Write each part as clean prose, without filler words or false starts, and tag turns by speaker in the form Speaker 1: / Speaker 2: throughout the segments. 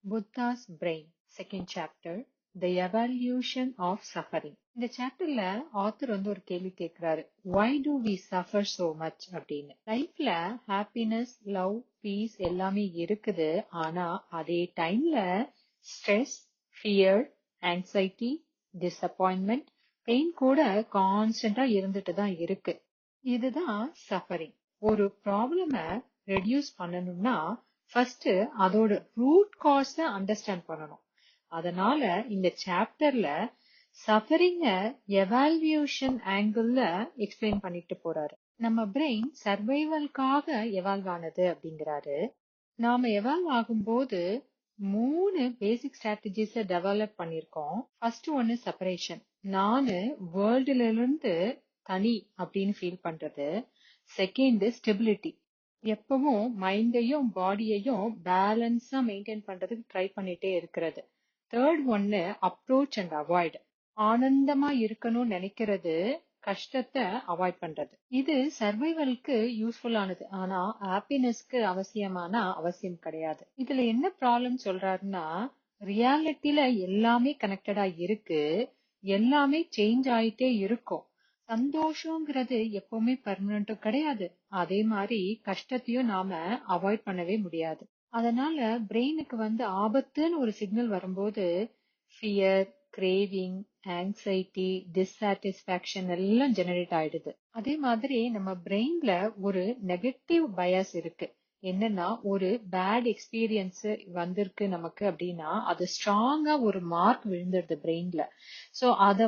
Speaker 1: Buddha's Brain, second chapter, The Evolution of Suffering. இந்த சாப்டர்ல author ஒரு கேள்வி கேட்கிறாரு. Why do we suffer so much அப்படின்னு. லைஃப்ல ஹாப்பினஸ், லவ், பீஸ் எல்லாமே இருக்குது. ஆனா அதே டைம்ல stress, fear, anxiety, disappointment, pain கூட கான்ஸ்டன்டா இருந்துட்டு தான் இருக்கு. இதுதான் சஃபரிங். ஒரு ப்ராப்ளம ரெடியூஸ் பண்ணணும்னா ஃபர்ஸ்ட் அதோட ரூட் காஸ் அண்டர்ஸ்டாண்ட் பண்ணணும். அதனால இந்த சாப்டர்ல சஃபரிங்க எவால்வியூஷன் ஆங்கிள் எக்ஸ்பிளைன் பண்ணிட்டு போறாரு. நம்ம பிரெயின் சர்வைவல்காக எவால்வ் ஆனது அப்படிங்கிறாரு. நாம எவால்வ் ஆகும்போது 3 பேசிக் ஸ்ட்ராட்டஜிஸ் டெவலப் பண்ணிருக்கோம். ஃபர்ஸ்ட் ஒன்னு செப்பரேஷன். நானு வேர்ல்டுல இருந்து தனி அப்படின்னு ஃபீல் பண்றது. Second stability. எப்பவும் மைண்டையும் பாடியையும் பேலன்ஸா மெயின்டைன் பண்றதுக்கு ட்ரை பண்ணிட்டே இருக்கிறது. தேர்ட் ஒன்னு அப்ரோச் அண்ட் அவாய்ட். ஆனந்தமா இருக்கணும்னு நினைக்கிறது, கஷ்டத்தை அவாய்ட் பண்றது. இது சர்வைவலுக்கு யூஸ்ஃபுல்லானது, ஆனா ஹாப்பினஸ்க்கு அவசியம் கிடையாது. இதுல என்ன ப்ராப்ளம் சொல்றாருன்னா, ரியாலிட்டியில எல்லாமே கனெக்டடா இருக்கு, எல்லாமே சேஞ்ச் ஆயிட்டே இருக்கும். சந்தோஷங்கிறது எப்பவுமே பெர்மனன்ட்டும் கிடையாது. அதே மாதிரி கஷ்டத்தையும் நாம அவாய்ட் பண்ணவே முடியாது. அதனால பிரெயினுக்கு ஆபத்துன்னு ஒரு சிக்னல் வரும்போது ஃபியர், கிரேவிங், ஆங்ஸைட்டி, டிஸ்சாட்டிஸ்பாக்சன் எல்லாம் ஜெனரேட் ஆயிடுது. அதே மாதிரி நம்ம பிரெயின்ல ஒரு நெகட்டிவ் பயாஸ் இருக்கு. என்னன்னா, ஒரு பேட் எக்ஸ்பீரியன்ஸ் வந்திருக்கு நமக்கு அப்படின்னா அது ஸ்ட்ராங்கா ஒரு மார்க் விழுந்துடுது பிரெயின்ல. சோ அத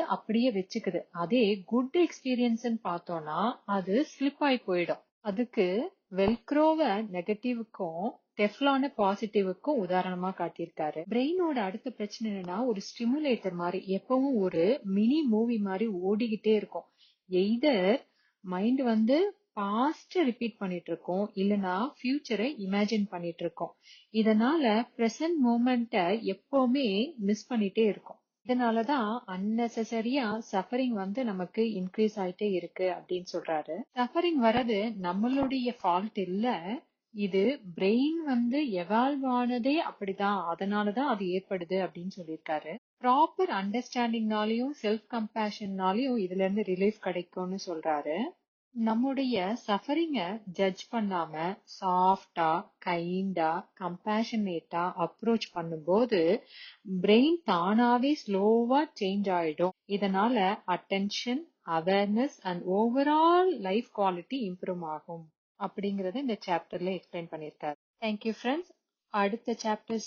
Speaker 1: அப்படியே வச்சுக்குது. அதே குட் எக்ஸ்பீரியன்ஸ் பார்த்தோம்னா அது ஸ்லிப் ஆகி போயிடும். அதுக்கு வெல்க்ரோவ நெகட்டிவுக்கும் டெஃப்லான பாசிட்டிவுக்கும் உதாரணமா காட்டியிருக்காரு. பிரெயினோட அடுத்த பிரச்சனை என்னன்னா, ஒரு ஸ்டிமுலேட்டர் மாதிரி எப்பவும் ஒரு மினி மூவி மாதிரி ஓடிக்கிட்டே இருக்கும். எய்தர் மைண்ட் பாஸ்ட் ரிப்பீட் பண்ணிட்டு இருக்கோம், இல்லனா ஃபியூச்சரை இமேஜின் பண்ணிட்டு இருக்கோம். இதனால பிரசன்ட் மூமெண்ட்டை எப்பவுமே மிஸ் பண்ணிட்டே இருக்கும். இதனாலதான் அன்னெசரியா சஃபரிங் நமக்கு இன்க்ரீஸ் ஆயிட்டே இருக்கு அப்படின்னு சொல்றாரு. சஃபரிங் வர்றது நம்மளுடைய ஃபால்ட் இல்ல, இது பிரெயின் எவால்வ் ஆனதே அப்படிதான், அதனாலதான் அது ஏற்படுது அப்படின்னு சொல்லியிருக்காரு. ப்ராப்பர் அண்டர்ஸ்டாண்டிங்னாலையும் செல்ஃப் கம்பேஷன்னாலையும் இதுல இருந்து ரிலீஃப் கிடைக்கும்னு சொல்றாரு. நம்முடைய சஃபரிங்க ஜட்ஜ் பண்ணாம சாஃப்டா, கைண்டா, கம்பேஷனேட்டா அப்ரோச் பண்ணும்போது பிரெயின் தானாவே ஸ்லோவா சேஞ்ச் ஆயிடும். இதனால attention, awareness and overall life quality improve ஆகும் அப்படிங்கறத இந்த சாப்டர்ல எக்ஸ்பிளைன் பண்ணிருக்காரு. Thank you friends. அடுத்த சாப்டர்ஸ்